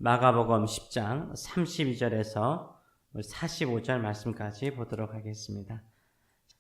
마가복음 10장 32절에서 45절 말씀까지 보도록 하겠습니다.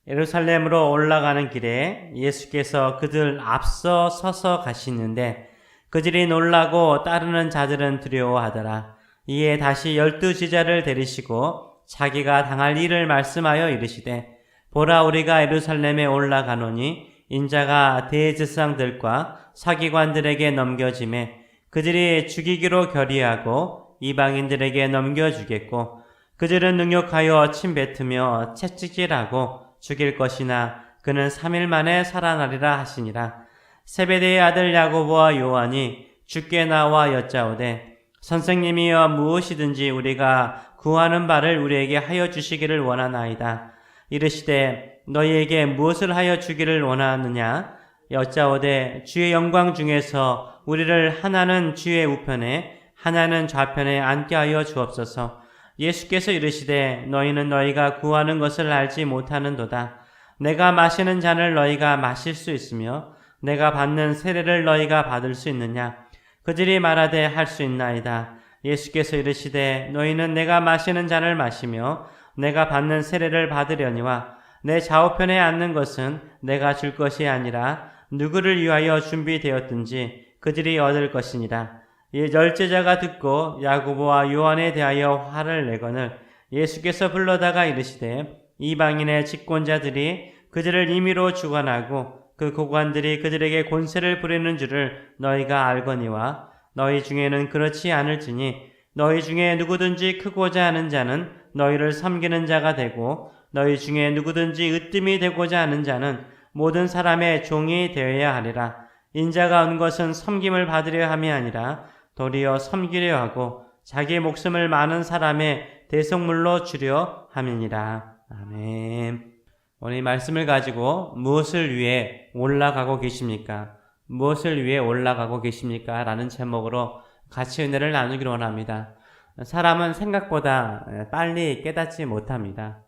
예루살렘으로 올라가는 길에 예수께서 그들 앞서 서서 가시는데 그들이 놀라고 따르는 자들은 두려워하더라. 이에 다시 12 제자를 데리시고 자기가 당할 일을 말씀하여 이르시되 보라, 우리가 예루살렘에 올라가노니 인자가 대제사장들과 서기관들에게 넘겨지매 그들이 죽이기로 결의하고 이방인들에게 넘겨주겠고 그들은 능욕하여 침뱉으며 채찍질하고 죽일 것이나 그는 3일 만에 살아나리라 하시니라. 세베대의 아들 야고보와 요한이 주께 나와 여짜오되 선생님이여, 무엇이든지 우리가 구하는 바를 우리에게 하여 주시기를 원하나이다. 이르시되 너희에게 무엇을 하여 주기를 원하느냐? 여짜오되 주의 영광 중에서 우리를 하나는 주의 우편에 하나는 좌편에 앉게 하여 주옵소서. 예수께서 이르시되 너희는 너희가 구하는 것을 알지 못하는도다. 내가 마시는 잔을 너희가 마실 수 있으며 내가 받는 세례를 너희가 받을 수 있느냐? 그들이 말하되 할 수 있나이다. 예수께서 이르시되 너희는 내가 마시는 잔을 마시며 내가 받는 세례를 받으려니와 내 좌우편에 앉는 것은 내가 줄 것이 아니라 누구를 위하여 준비되었든지 그들이 얻을 것이니라. 이 열제자가 듣고 야고보와 요한에 대하여 화를 내거늘 예수께서 불러다가 이르시되 이방인의 집권자들이 그들을 임의로 주관하고 그 고관들이 그들에게 권세를 부리는 줄을 너희가 알거니와 너희 중에는 그렇지 않을지니 너희 중에 누구든지 크고자 하는 자는 너희를 섬기는 자가 되고 너희 중에 누구든지 으뜸이 되고자 하는 자는 모든 사람의 종이 되어야 하리라. 인자가 온 것은 섬김을 받으려 함이 아니라 도리어 섬기려 하고 자기 목숨을 많은 사람의 대속물로 주려 함이니라. 아멘. 오늘 이 말씀을 가지고 무엇을 위해 올라가고 계십니까? 무엇을 위해 올라가고 계십니까? 라는 제목으로 같이 은혜를 나누기를 원합니다. 사람은 생각보다 빨리 깨닫지 못합니다.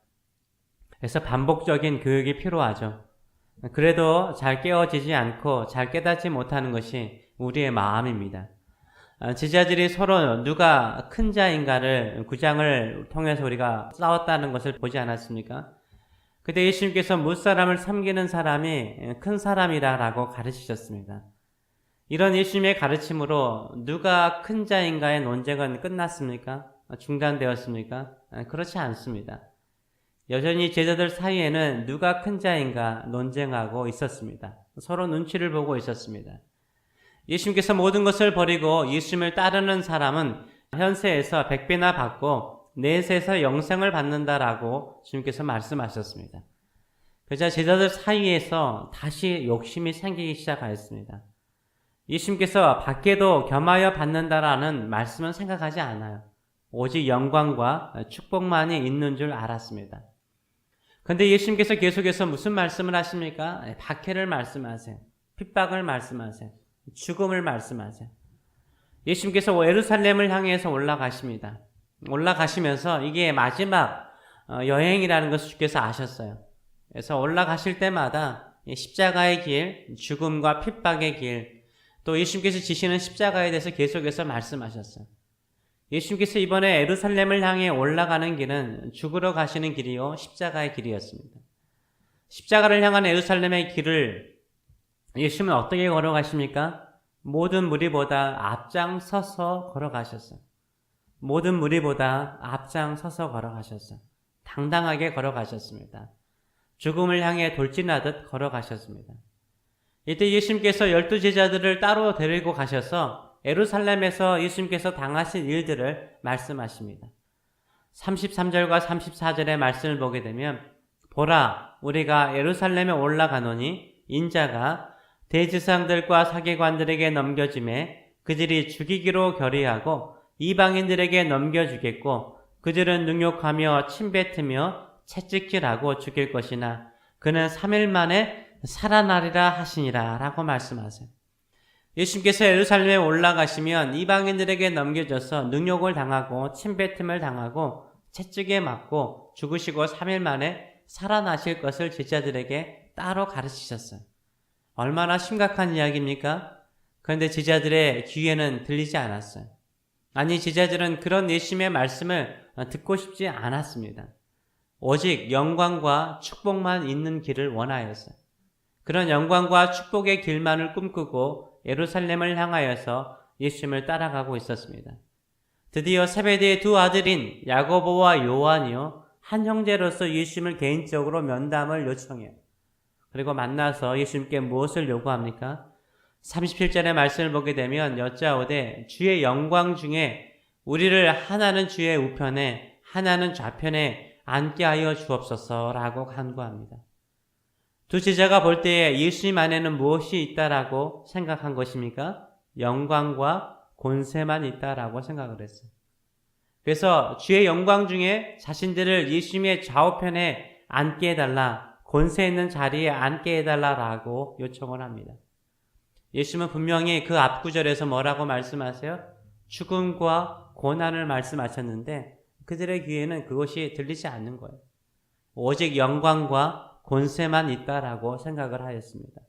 그래서 반복적인 교육이 필요하죠. 그래도 잘 깨어지지 않고 잘 깨닫지 못하는 것이 우리의 마음입니다. 제자들이 서로 누가 큰 자인가를 9장을 통해서 우리가 싸웠다는 것을 보지 않았습니까? 그때 예수님께서 무사람을 섬기는 사람이 큰 사람이라고 가르치셨습니다. 이런 예수님의 가르침으로 누가 큰 자인가의 논쟁은 끝났습니까? 중단되었습니까? 그렇지 않습니다. 여전히 제자들 사이에는 누가 큰 자인가 논쟁하고 있었습니다. 서로 눈치를 보고 있었습니다. 예수님께서 모든 것을 버리고 예수님을 따르는 사람은 현세에서 100배나 받고 내세에서 영생을 받는다라고 주님께서 말씀하셨습니다. 그러자 제자들 사이에서 다시 욕심이 생기기 시작하였습니다. 예수님께서 받게도 겸하여 받는다라는 말씀은 생각하지 않아요. 오직 영광과 축복만이 있는 줄 알았습니다. 그런데 예수님께서 계속해서 무슨 말씀을 하십니까? 박해를 말씀하세요. 핍박을 말씀하세요. 죽음을 말씀하세요. 예수님께서 예루살렘을 향해서 올라가십니다. 올라가시면서 이게 마지막 여행이라는 것을 주께서 아셨어요. 그래서 올라가실 때마다 십자가의 길, 죽음과 핍박의 길, 또 예수님께서 지시는 십자가에 대해서 계속해서 말씀하셨어요. 예수님께서 이번에 예루살렘을 향해 올라가는 길은 죽으러 가시는 길이요 십자가의 길이었습니다. 십자가를 향한 예루살렘의 길을 예수님은 어떻게 걸어가십니까? 모든 무리보다 앞장서서 걸어가셨어요. 모든 무리보다 앞장서서 걸어가셨어요. 당당하게 걸어가셨습니다. 죽음을 향해 돌진하듯 걸어가셨습니다. 이때 예수님께서 12 제자들을 따로 데리고 가셔서 예루살렘에서 예수님께서 당하신 일들을 말씀하십니다. 33절과 34절의 말씀을 보게 되면 보라, 우리가 예루살렘에 올라가노니 인자가 대제사장들과 서기관들에게 넘겨지매 그들이 죽이기로 결의하고 이방인들에게 넘겨주겠고 그들은 능욕하며 침뱉으며 채찍질하고 죽일 것이나 그는 3일 만에 살아나리라 하시니라 라고 말씀하세요. 예수님께서 예루살렘에 올라가시면 이방인들에게 넘겨져서 능욕을 당하고 침뱉음을 당하고 채찍에 맞고 죽으시고 3일 만에 살아나실 것을 제자들에게 따로 가르치셨어요. 얼마나 심각한 이야기입니까? 그런데 제자들의 귀에는 들리지 않았어요. 아니, 제자들은 그런 예수님의 말씀을 듣고 싶지 않았습니다. 오직 영광과 축복만 있는 길을 원하였어요. 그런 영광과 축복의 길만을 꿈꾸고 예루살렘을 향하여서 예수님을 따라가고 있었습니다. 드디어 세베대의 두 아들인 야고보와 요한이요, 한 형제로서 예수님을 개인적으로 면담을 요청해요. 그리고 만나서 예수님께 무엇을 요구합니까? 37절의 말씀을 보게 되면 여짜오되 주의 영광 중에 우리를 하나는 주의 우편에 하나는 좌편에 앉게 하여 주옵소서라고 간구합니다. 두 제자가 볼 때에 예수님 안에는 무엇이 있다라고 생각한 것입니까? 영광과 권세만 있다라고 생각을 했어요. 그래서 주의 영광 중에 자신들을 예수님의 좌우편에 앉게 해달라, 권세 있는 자리에 앉게 해달라라고 요청을 합니다. 예수님은 분명히 그 앞구절에서 뭐라고 말씀하세요? 죽음과 고난을 말씀하셨는데 그들의 귀에는 그것이 들리지 않는 거예요. 오직 영광과 권세만 있다라고 생각을 하였습니다.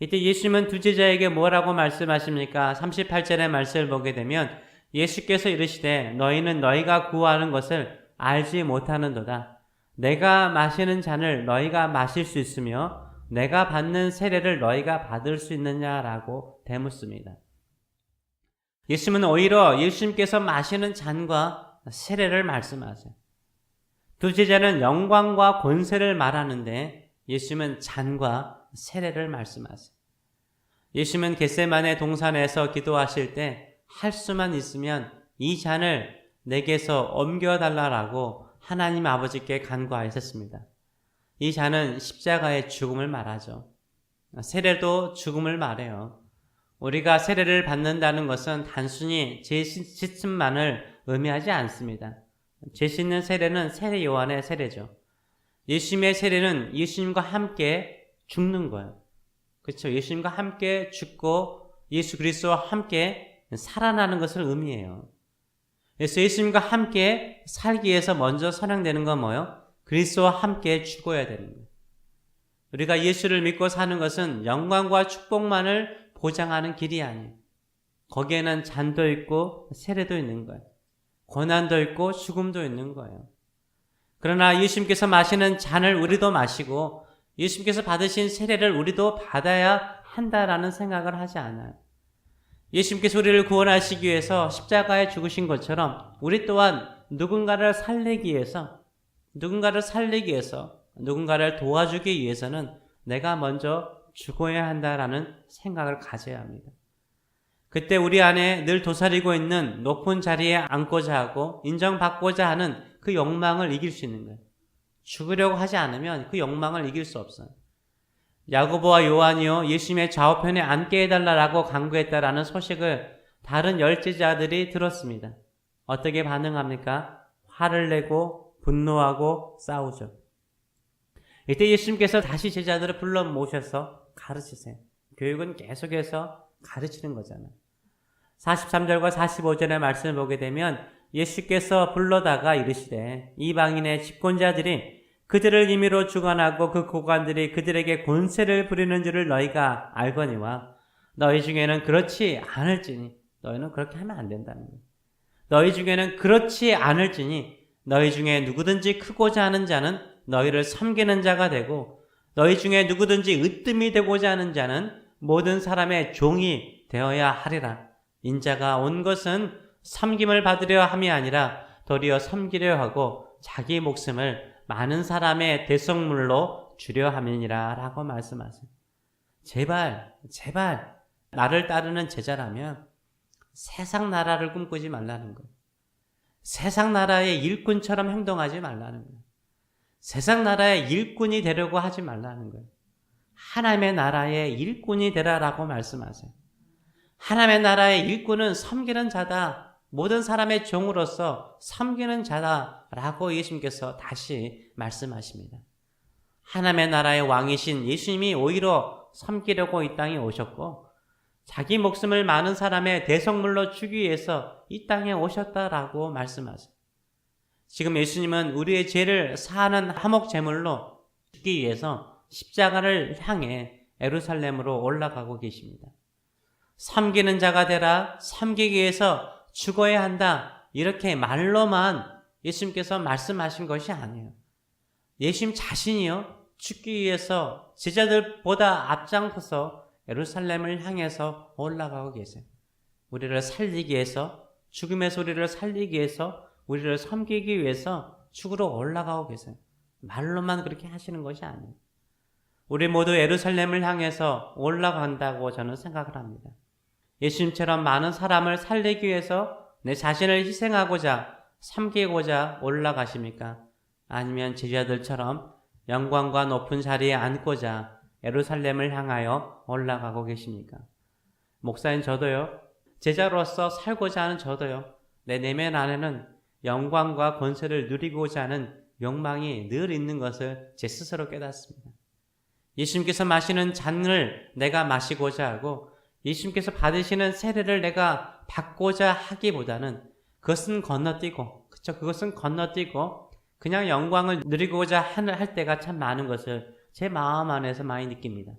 이때 예수님은 두 제자에게 뭐라고 말씀하십니까? 38절의 말씀을 보게 되면 예수께서 이르시되 너희는 너희가 구하는 것을 알지 못하는도다. 내가 마시는 잔을 너희가 마실 수 있으며 내가 받는 세례를 너희가 받을 수 있느냐라고 대묻습니다. 예수님은 오히려 예수님께서 마시는 잔과 세례를 말씀하세요. 두 제자는 영광과 권세를 말하는데 예수님은 잔과 세례를 말씀하세요. 예수님은 겟세마네 동산에서 기도하실 때 할 수만 있으면 이 잔을 내게서 옮겨달라고 하나님 아버지께 간구하셨습니다. 이 잔은 십자가의 죽음을 말하죠. 세례도 죽음을 말해요. 우리가 세례를 받는다는 것은 단순히 죄 씻음만을 의미하지 않습니다. 죄 씻는 세례는 세례 요한의 세례죠. 예수님의 세례는 예수님과 함께 죽는 거예요. 그렇죠? 예수님과 함께 죽고 예수 그리스도와 함께 살아나는 것을 의미해요. 그래서 예수님과 함께 살기 위해서 먼저 선행되는 건 뭐예요? 그리스도와 함께 죽어야 되는 거예요. 우리가 예수를 믿고 사는 것은 영광과 축복만을 보장하는 길이 아니에요. 거기에는 잔도 있고 세례도 있는 거예요. 고난도 있고 죽음도 있는 거예요. 그러나 예수님께서 마시는 잔을 우리도 마시고 예수님께서 받으신 세례를 우리도 받아야 한다라는 생각을 하지 않아요. 예수님께서 우리를 구원하시기 위해서 십자가에 죽으신 것처럼 우리 또한 누군가를 살리기 위해서 누군가를 도와주기 위해서는 내가 먼저 죽어야 한다라는 생각을 가져야 합니다. 그때 우리 안에 늘 도사리고 있는 높은 자리에 앉고자 하고 인정받고자 하는 그 욕망을 이길 수 있는 거예요. 죽으려고 하지 않으면 그 욕망을 이길 수 없어요. 야고보와 요한이요 예수님의 좌우편에 앉게 해달라고 간구했다라는 소식을 다른 열제자들이 들었습니다. 어떻게 반응합니까? 화를 내고 분노하고 싸우죠. 이때 예수님께서 다시 제자들을 불러 모셔서 가르치세요. 교육은 계속해서 가르치는 거잖아요. 43절과 45절의 말씀을 보게 되면 예수께서 불러다가 이르시되 이방인의 집권자들이 그들을 임의로 주관하고 그 고관들이 그들에게 권세를 부리는 줄을 너희가 알거니와 너희 중에는 그렇지 않을지니 너희는 그렇게 하면 안 된다는 거예요. 너희 중에는 그렇지 않을지니 너희 중에 누구든지 크고자 하는 자는 너희를 섬기는 자가 되고 너희 중에 누구든지 으뜸이 되고자 하는 자는 모든 사람의 종이 되어야 하리라. 인자가 온 것은 섬김을 받으려 함이 아니라 도리어 섬기려 하고 자기 목숨을 많은 사람의 대속물로 주려 함이니라 라고 말씀하세요. 제발 나를 따르는 제자라면 세상 나라를 꿈꾸지 말라는 거예요. 세상 나라의 일꾼처럼 행동하지 말라는 거예요. 세상 나라의 일꾼이 되려고 하지 말라는 거예요. 하나님의 나라의 일꾼이 되라라고 말씀하세요. 하나님의 나라의 일꾼은 섬기는 자다. 모든 사람의 종으로서 섬기는 자다라고 예수님께서 다시 말씀하십니다. 하나님의 나라의 왕이신 예수님이 오히려 섬기려고 이 땅에 오셨고 자기 목숨을 많은 사람의 대속물로 주기 위해서 이 땅에 오셨다라고 말씀하세요. 지금 예수님은 우리의 죄를 사하는 화목 제물로 죽기 위해서 십자가를 향해 예루살렘으로 올라가고 계십니다. 섬기는 자가 되라, 섬기기 위해서 죽어야 한다. 이렇게 말로만 예수님께서 말씀하신 것이 아니에요. 예수님 자신이요. 죽기 위해서 제자들보다 앞장서서 예루살렘을 향해서 올라가고 계세요. 우리를 살리기 위해서, 죽음의 소리를 살리기 위해서, 우리를 섬기기 위해서 죽으러 올라가고 계세요. 말로만 그렇게 하시는 것이 아니에요. 우리 모두 예루살렘을 향해서 올라간다고 저는 생각을 합니다. 예수님처럼 많은 사람을 살리기 위해서 내 자신을 희생하고자, 섬기고자 올라가십니까? 아니면 제자들처럼 영광과 높은 자리에 앉고자 예루살렘을 향하여 올라가고 계십니까? 목사인 저도요, 제자로서 살고자 하는 저도요, 내 내면 안에는 영광과 권세를 누리고자 하는 욕망이 늘 있는 것을 제 스스로 깨닫습니다. 예수님께서 마시는 잔을 내가 마시고자 하고 예수님께서 받으시는 세례를 내가 받고자 하기보다는 그것은 건너뛰고, 그것은 건너뛰고 그냥 영광을 누리고자 할 때가 참 많은 것을 제 마음 안에서 많이 느낍니다.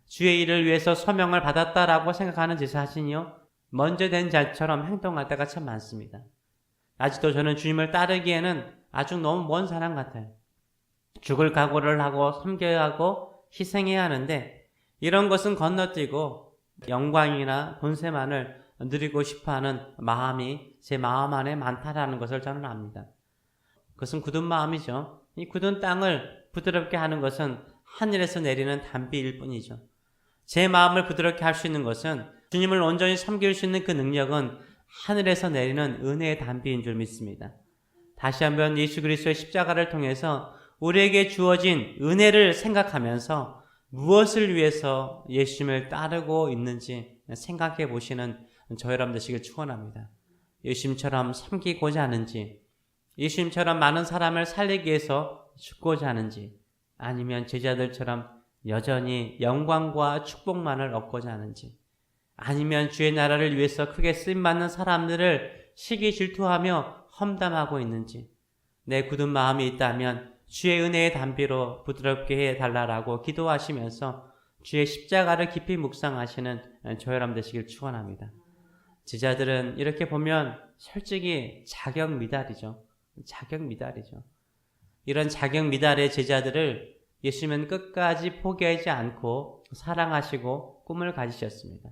주의 일을 위해서 소명을 받았다라고 생각하는 제 자신이요, 먼저 된 자처럼 행동할 때가 참 많습니다. 아직도 저는 주님을 따르기에는 아주 너무 먼 사람 같아요. 죽을 각오를 하고 섬겨야 하고 희생해야 하는데 이런 것은 건너뛰고 영광이나 본세만을 누리고 싶어하는 마음이 제 마음 안에 많다라는 것을 저는 압니다. 그것은 굳은 마음이죠. 이 굳은 땅을 부드럽게 하는 것은 하늘에서 내리는 단비일 뿐이죠. 제 마음을 부드럽게 할 수 있는 것은, 주님을 온전히 섬길 수 있는 그 능력은 하늘에서 내리는 은혜의 단비인 줄 믿습니다. 다시 한번 예수 그리스도의 십자가를 통해서 우리에게 주어진 은혜를 생각하면서 무엇을 위해서 예수님을 따르고 있는지 생각해 보시는 저 여러분 되시길 축원합니다. 예수님처럼 섬기고자 하는지, 예수님처럼 많은 사람을 살리기 위해서 죽고자 하는지, 아니면 제자들처럼 여전히 영광과 축복만을 얻고자 하는지, 아니면 주의 나라를 위해서 크게 쓰임받는 사람들을 시기 질투하며 험담하고 있는지, 내 굳은 마음이 있다면 주의 은혜의 단비로 부드럽게 해달라고 기도하시면서 주의 십자가를 깊이 묵상하시는 저 여러분 되시길 축원합니다. 제자들은 이렇게 보면 솔직히 자격 미달이죠. 자격 미달이죠. 이런 자격 미달의 제자들을 예수님은 끝까지 포기하지 않고 사랑하시고 꿈을 가지셨습니다.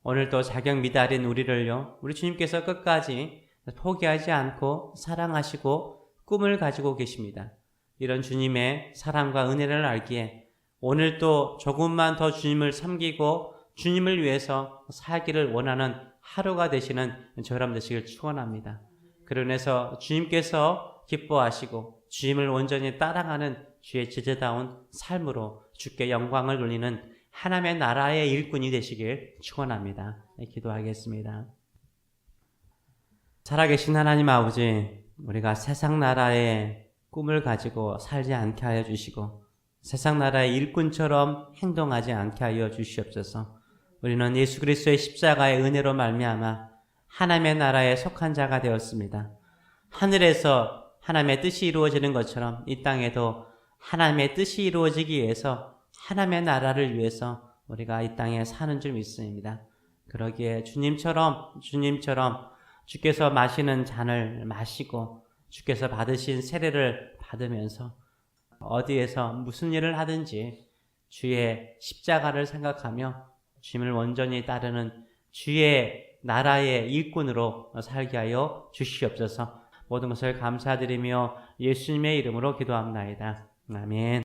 오늘도 자격 미달인 우리를요, 우리 주님께서 끝까지 포기하지 않고 사랑하시고 꿈을 가지고 계십니다. 이런 주님의 사랑과 은혜를 알기에 오늘도 조금만 더 주님을 섬기고 주님을 위해서 살기를 원하는 하루가 되시는 저 여러분 되시길 축원합니다. 그러면서 주님께서 기뻐하시고 주님을 온전히 따라가는 주의 제자다운 삶으로 주께 영광을 돌리는 하나님의 나라의 일꾼이 되시길 축원합니다. 기도하겠습니다. 살아계신 하나님 아버지, 우리가 세상 나라의 꿈을 가지고 살지 않게 하여 주시고 세상 나라의 일꾼처럼 행동하지 않게 하여 주시옵소서. 우리는 예수 그리스도의 십자가의 은혜로 말미암아 하나님의 나라에 속한 자가 되었습니다. 하늘에서 하나님의 뜻이 이루어지는 것처럼 이 땅에도 하나님의 뜻이 이루어지기 위해서 하나님의 나라를 위해서 우리가 이 땅에 사는 줄 믿습니다. 그러기에 주님처럼 주께서 마시는 잔을 마시고 주께서 받으신 세례를 받으면서 어디에서 무슨 일을 하든지 주의 십자가를 생각하며 주님을 온전히 따르는 주의 나라의 일꾼으로 살게 하여 주시옵소서. 모든 것을 감사드리며 예수님의 이름으로 기도합나이다. 아멘.